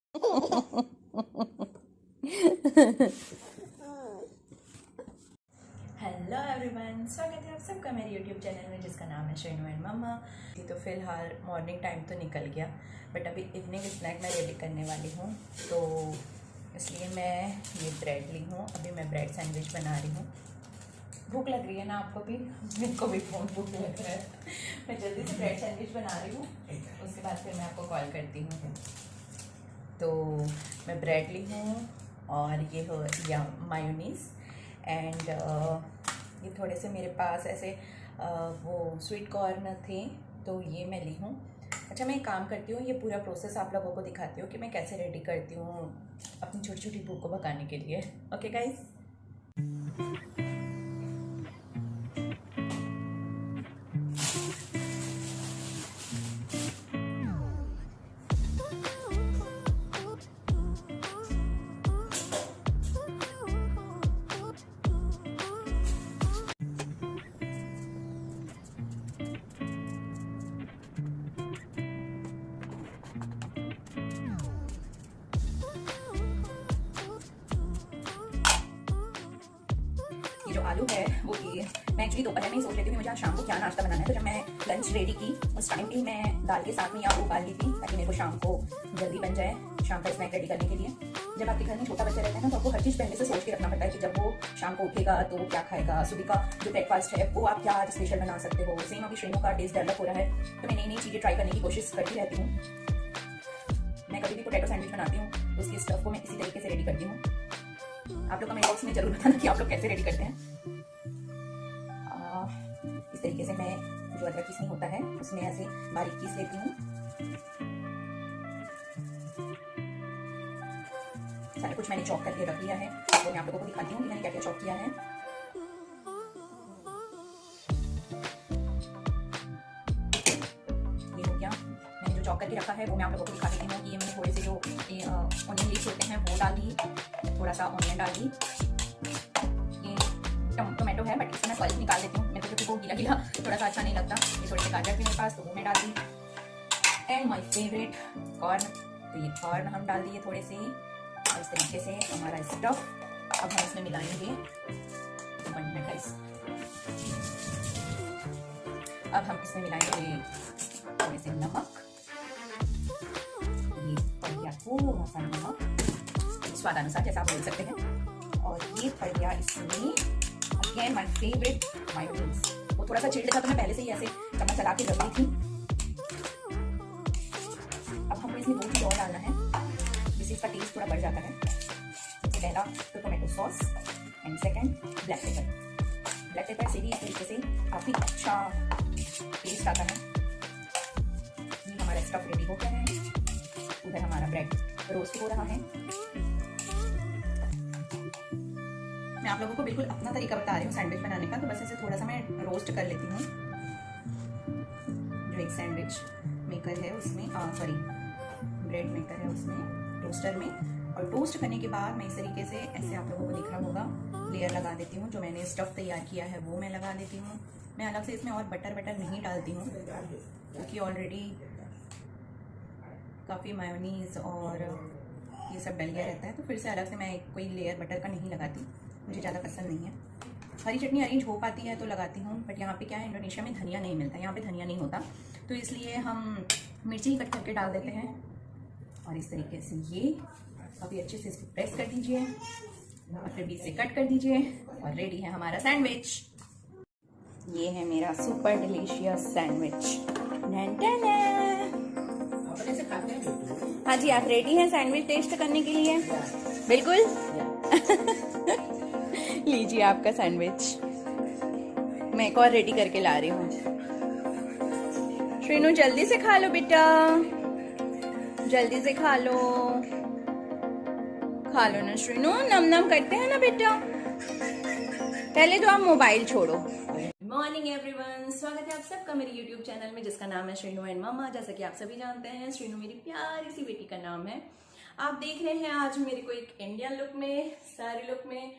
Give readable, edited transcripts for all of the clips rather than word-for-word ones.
Hello everyone, स्वागत है आप सबका मेरे यूट्यूब चैनल में जिसका नाम है श्रीनू एंड मम्मा। तो फ़िलहाल मॉर्निंग टाइम तो निकल गया, बट अभी इवनिंग स्नैक मैं रेडी करने वाली हूँ। तो इसलिए मैं ये ब्रेड ली हूँ। अभी मैं ब्रेड सैंडविच बना रही हूँ। भूख लग रही है ना आपको भी? मेरे को भी बहुत भूख लग रहा है। मैं जल्दी से ब्रेड सैंडविच बना रही हूँ, उसके बाद फिर मैं आपको कॉल करती हूँ। तो मैं ब्रेड ली हूँ और ये हो या मायोनीज़ एंड ये थोड़े से मेरे पास ऐसे वो स्वीट कॉर्न थे, तो ये मैं ली हूँ। अच्छा, मैं एक काम करती हूँ, ये पूरा प्रोसेस आप लोगों को दिखाती हूँ कि मैं कैसे रेडी करती हूँ अपनी छोटी छोटी भूख को भगाने के लिए। Okay guys. ये जो आलू है वो ये मैं एक्चुअली दोपहर में ही सोच रही थी कि मुझे आज शाम को क्या नाश्ता बनाना है। तो जब मैं लंच रेडी की उस टाइम भी मैं दाल के साथ में या उबाल ली थी ताकि मेरे को शाम को जल्दी बन जाए शाम का स्नैक रेडी करने के लिए। जब आपके घर में छोटा बच्चा रहता है ना, तो आपको हर चीज़ पहले से सोच के रखना पड़ता है कि जब वो शाम को उठेगा तो वो क्या खाएगा, सुबह का जो ब्रेकफास्ट है वो आप क्या आज स्पेशल बना सकते हो। सेम अभी श्रेणु का टेस्ट डेवलप हो रहा है, तो मैं नई नई चीज़ें ट्राई करने की कोशिश करती रहती हूँ। मैं कभी भी पोटैटो सैंडविच बनाती हूँ तो उसकी स्टफ को मैं इसी तरीके से रेडी करती हूँ। आप लोग कमेंट बॉक्स में जरूर बताना कि आप लोग कैसे रेडी करते हैं। इस तरीके से मैं जो अदरक पीसनी होता है उसमें ऐसे बारीक पीस लेती हूँ। सारा कुछ मैंने चॉप करके रख लिया है, तो मैं आप लोगों को दिखाती हूँ कि मैंने क्या क्या चॉप किया है। ये हो गया, मैंने जो चॉप करके रखा है वो मैं आप लोगों को दिखा देती हूँ कि ये मैंने थोड़े से जो ऑनियन लीव्स होते हैं वो डाली, थोड़ा सा ऑनियन डाली। टोमेटो है बट इसमें मैं पल्प निकाल देती हूँ, मेरे को क्योंकि वो गीला गीला थोड़ा सा अच्छा नहीं लगता। ये थोड़े से गाजर भी मेरे पास, तो वो मैं डाल दी। एंड माय फेवरेट कॉर्न, तो ये कॉर्न हम डाल दिए थोड़े से। और इस तरीके से हमारा स्टफ अब हम इसमें मिलाएंगे। अब हम इसमें मिलाएंगे थोड़े से नमक, ये पड़ गया थोड़ा सा नमक स्वादानुसार जैसा आप बोल सकते हैं। और ये पड़ गया इसमें अगेन माय फेवरेट मायोनीज। वो थोड़ा सा चिल्ड था तो मैं पहले से ही ऐसे चम्मच चला के रख दी थी। अब हमको इसमें दो चीज़ और डालना है जिससे इसका टेस्ट थोड़ा बढ़ जाता है। सबसे पहला तो tomato sauce and second black pepper. Black pepper से भी इस तरीके से काफ़ी अच्छा टेस्ट आता है। ये हमारा स्टफ रेडी हो गया है, उधर हमारा ब्रेड रोस्ट हो रहा है। मैं आप लोगों को बिल्कुल अपना तरीका बता रही हूँ सैंडविच बनाने का, तो बस ऐसे थोड़ा सा मैं रोस्ट कर लेती हूँ। जो एक सैंडविच मेकर है उसमें सॉरी ब्रेड मेकर है उसमें टोस्टर में, और टोस्ट करने के बाद मैं इस तरीके से ऐसे आप लोगों को दिख रहा होगा लेयर लगा देती हूँ। जो मैंने स्टफ तैयार किया है वो मैं लगा देती हूँ। मैं अलग से इसमें और बटर नहीं डालती हूँ क्योंकि ऑलरेडी काफ़ी मायोनीज और ये सब डल गया रहता है, तो फिर से अलग से मैं कोई लेयर बटर का नहीं लगाती, मुझे ज़्यादा पसंद नहीं है। हरी चटनी अरेंज हो पाती है तो लगाती हूँ, बट यहाँ पे क्या है, इंडोनेशिया में धनिया नहीं मिलता, यहाँ पे धनिया नहीं होता, तो इसलिए हम मिर्ची ही कट करके डाल देते हैं। और इस तरीके से ये अभी अच्छे से इसको प्रेस कर दीजिए और फिर बीच से कट कर दीजिए और रेडी है हमारा सैंडविच। ये है मेरा सुपर डिलीशियस सैंडविच। हाँ जी, आप रेडी हैं सैंडविच टेस्ट करने के लिए? बिल्कुल। लीजिए आपका सैंडविच, मैं एक और रेडी करके ला रही हूँ। श्रीनू जल्दी से खा लो बेटा, जल्दी से खा लो ना श्रीनू, नम नम करते हैं ना बेटा। पहले तो आप मोबाइल छोड़ो। मॉर्निंग एवरीवन, स्वागत है आप सबका मेरे यूट्यूब चैनल में जिसका नाम है श्रीनू एंड मम्मा। जैसा कि आप सभी जानते हैं, श्रीनू मेरी प्यारी सी बेटी का नाम है। आप देख रहे हैं आज मेरे को एक इंडियन लुक में, साड़ी लुक में।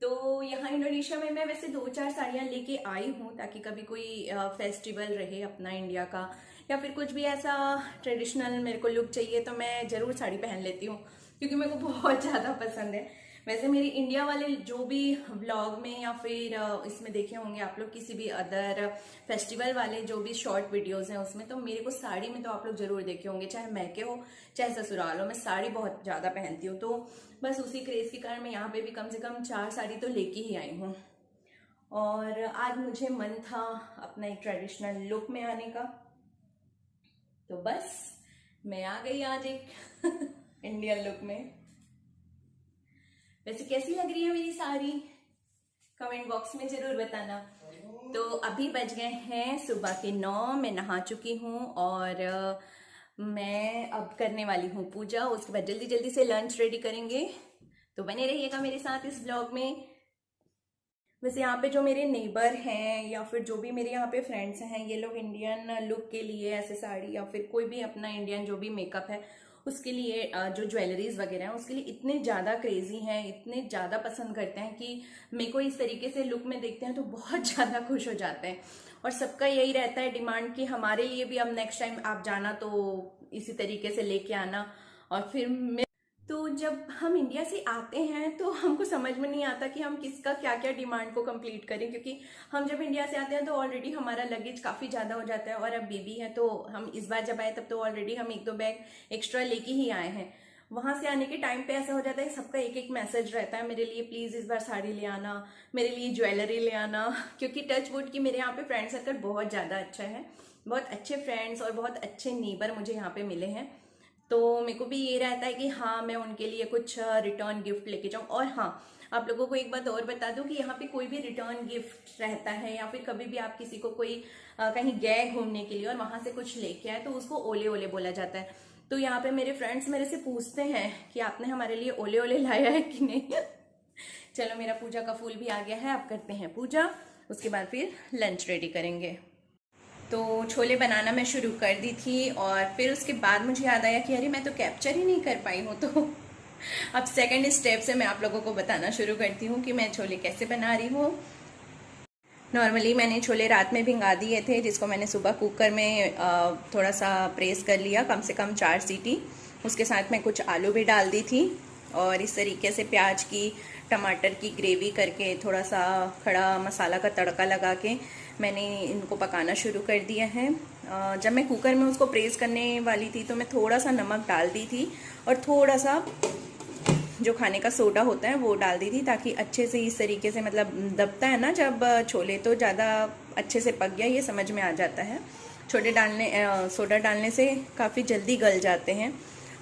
तो यहाँ इंडोनेशिया में मैं वैसे 2-4 साड़ियाँ लेके आई हूँ ताकि कभी कोई फेस्टिवल रहे अपना इंडिया का या फिर कुछ भी ऐसा ट्रेडिशनल मेरे को लुक चाहिए तो मैं ज़रूर साड़ी पहन लेती हूँ, क्योंकि मेरे को बहुत ज़्यादा पसंद है। वैसे मेरी इंडिया वाले जो भी व्लॉग में या फिर इसमें देखे होंगे आप लोग, किसी भी अदर फेस्टिवल वाले जो भी शॉर्ट वीडियोस हैं उसमें, तो मेरे को साड़ी में तो आप लोग जरूर देखे होंगे, चाहे मैके हो चाहे ससुराल हो, मैं साड़ी बहुत ज़्यादा पहनती हूँ। तो बस उसी क्रेज़ के कारण मैं यहाँ पे भी कम से कम 4 साड़ी तो लेके ही आई हूँ। और आज मुझे मन था अपना एक ट्रेडिशनल लुक में आने का, तो बस मैं आ गई आज एक इंडियन लुक में। वैसे कैसी लग रही है मेरी साड़ी, कमेंट बॉक्स में जरूर बताना। तो अभी बज गए हैं सुबह के 9, मैं नहा चुकी हूँ और मैं अब करने वाली हूँ पूजा। उसके बाद जल्दी जल्दी से लंच रेडी करेंगे, तो बने रहिएगा मेरे साथ इस ब्लॉग में। वैसे यहाँ पे जो मेरे नेबर हैं या फिर जो भी मेरे यहाँ पे फ्रेंड्स हैं, ये लोग इंडियन लुक के लिए ऐसे साड़ी या फिर कोई भी अपना इंडियन जो भी मेकअप है उसके लिए जो ज्वेलरीज वगैरह हैं उसके लिए इतने ज़्यादा क्रेजी हैं, इतने ज़्यादा पसंद करते हैं कि मेरे को इस तरीके से लुक में देखते हैं तो बहुत ज़्यादा खुश हो जाते हैं। और सबका यही रहता है डिमांड कि हमारे लिए भी अब नेक्स्ट टाइम आप जाना तो इसी तरीके से लेके आना। और फिर तो जब हम इंडिया से आते हैं तो हमको समझ में नहीं आता कि हम किसका क्या क्या डिमांड को कंप्लीट करें, क्योंकि हम जब इंडिया से आते हैं तो ऑलरेडी हमारा लगेज काफ़ी ज़्यादा हो जाता है। और अब बेबी है तो हम इस बार जब आए तब तो ऑलरेडी हम 1-2 बैग एक्स्ट्रा लेके ही आए हैं। वहां से आने के टाइम पे ऐसा हो जाता है, सबका एक एक मैसेज रहता है मेरे लिए, प्लीज़ इस बार साड़ी ले आना, मेरे लिए ज्वेलरी ले आना, क्योंकि टच वुड की मेरे यहाँ पे फ्रेंड सर्कल बहुत ज़्यादा अच्छा है, बहुत अच्छे फ्रेंड्स और बहुत अच्छे नेबर मुझे यहाँ पे मिले हैं। तो मेरे को भी ये रहता है कि हाँ मैं उनके लिए कुछ रिटर्न गिफ्ट लेके जाऊँ। और हाँ, आप लोगों को एक बात और बता दूं कि यहाँ पे कोई भी रिटर्न गिफ्ट रहता है या फिर कभी भी आप किसी को कोई कहीं गए घूमने के लिए और वहां से कुछ लेके आए तो उसको ओले ओले बोला जाता है। तो यहाँ पे मेरे फ्रेंड्स मेरे से पूछते हैं कि आपने हमारे लिए ओले ओले लाया है कि नहीं। चलो मेरा पूजा का फूल भी आ गया है, अब करते हैं पूजा, उसके बाद फिर लंच रेडी करेंगे। तो छोले बनाना मैं शुरू कर दी थी और फिर उसके बाद मुझे याद आया कि अरे मैं तो कैप्चर ही नहीं कर पाई हूँ। तो अब सेकंड स्टेप से मैं आप लोगों को बताना शुरू करती हूँ कि मैं छोले कैसे बना रही हूँ। नॉर्मली मैंने छोले रात में भिंगा दिए थे, जिसको मैंने सुबह कुकर में थोड़ा सा प्रेस कर लिया, कम से कम 4 सीटी। उसके साथ मैं कुछ आलू भी डाल दी थी और इस तरीके से प्याज की टमाटर की ग्रेवी करके थोड़ा सा खड़ा मसाला का तड़का लगा के मैंने इनको पकाना शुरू कर दिया है। जब मैं कुकर में उसको प्रेस करने वाली थी तो मैं थोड़ा सा नमक डाल दी थी और थोड़ा सा जो खाने का सोडा होता है वो डाल दी थी, ताकि अच्छे से इस तरीके से मतलब दबता है ना जब छोले, तो ज़्यादा अच्छे से पक गया ये समझ में आ जाता है। सोडा डालने से काफ़ी जल्दी गल जाते हैं।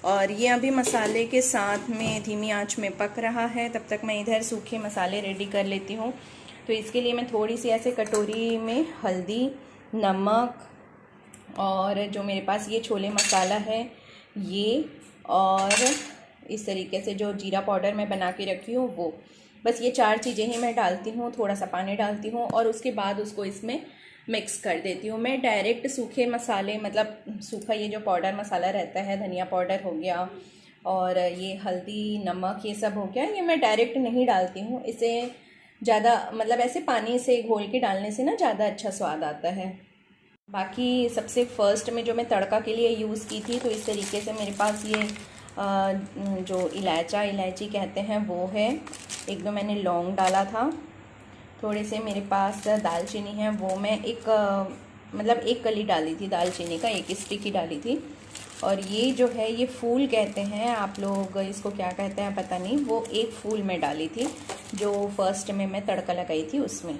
और ये अभी मसाले के साथ में धीमी आंच में पक रहा है, तब तक मैं इधर सूखे मसाले रेडी कर लेती हूँ। तो इसके लिए मैं थोड़ी सी ऐसे कटोरी में हल्दी, नमक और जो मेरे पास ये छोले मसाला है ये, और इस तरीके से जो जीरा पाउडर मैं बना के रखी हूँ वो, बस ये 4 चीज़ें ही मैं डालती हूँ। थोड़ा सा पानी डालती हूँ और उसके बाद उसको इसमें मिक्स कर देती हूँ। मैं डायरेक्ट सूखे मसाले, मतलब सूखा ये जो पाउडर मसाला रहता है, धनिया पाउडर हो गया और ये हल्दी, नमक, ये सब हो गया, ये मैं डायरेक्ट नहीं डालती हूँ। इसे ज़्यादा मतलब ऐसे पानी से घोल के डालने से ना ज़्यादा अच्छा स्वाद आता है। बाकी सबसे फर्स्ट में जो मैं तड़का के लिए यूज़ की थी, तो इस तरीके से मेरे पास ये जो इलायची कहते हैं वो है। 1-2 मैंने लौंग डाला था, थोड़े से मेरे पास दालचीनी है, वो मैं मतलब 1 कली डाली थी दालचीनी का, 1 स्टिक ही डाली थी। और ये जो है ये फूल कहते हैं, आप लोग इसको क्या कहते हैं पता नहीं, वो 1 फूल में डाली थी जो फर्स्ट में मैं तड़का लगाई थी उसमें।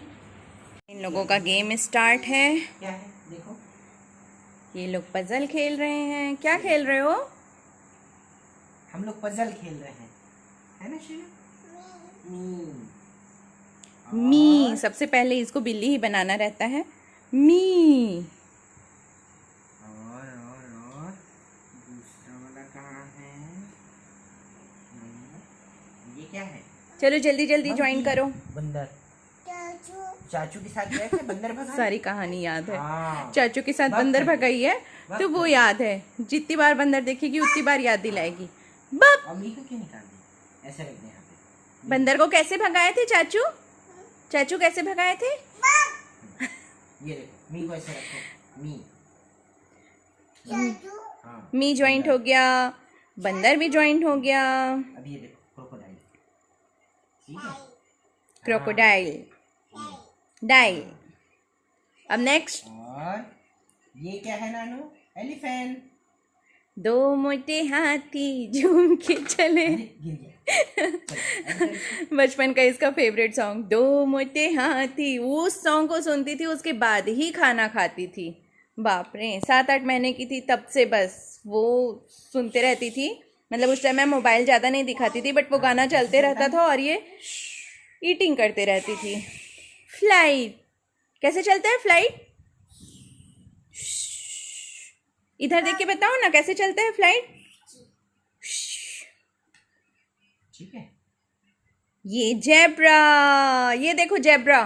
इन लोगों का गेम स्टार्ट है। क्या है देखो, ये लोग पजल खेल रहे हैं। क्या खेल रहे हो? हम लोग पजल खेल रहे हैं, है ना श्रेया? मी। सबसे पहले इसको बिल्ली ही बनाना रहता है। मी। और दूसरा वाला कहाँ है? ये क्या है? चलो जल्दी जल्दी ज्वाइन करो। बंदर। चाचू के साथ गए थे, बंदर भगाए। सारी कहानी याद है। हाँ। चाचू के साथ बंदर भगाई है तो वो याद है, जितनी बार बंदर देखेगी उतनी बार याद दिलाएगी। बप। अम्मी को क्यों निकाल दी? ऐसे रख दे यहाँ पे। बंदर को कैसे भगाए थे चाचू? चाचू कैसे भगाए थे? ये देखो, मी को ऐसे रखो। मी हाँ मी ज्वाइंट हो गया, बंदर भी ज्वाइंट हो गया, अब ये देखो क्रोकोडाइल, ठीक है, क्रोकोडाइल, डाइल। अब नेक्स्ट, और ये क्या है नानू? एलिफेंट। दो मोटे हाथी झूम के चले। अरे गिर गया। चलो, अब बचपन का इसका फेवरेट सॉन्ग, दो मोटे हाथी। उस सॉन्ग को सुनती थी, उसके बाद ही खाना खाती थी। बाप रे, 7-8 महीने की थी तब से बस वो सुनते रहती थी। मतलब उस टाइम मैं मोबाइल ज़्यादा नहीं दिखाती थी, बट वो गाना चलते रहता था और ये ईटिंग करते रहती थी। फ्लाइट, कैसे चलता है फ्लाइट? इधर देख के बताओ ना, कैसे चलता है फ्लाइट? ठीक है। ये जेब्रा, ये देखो जेब्रा,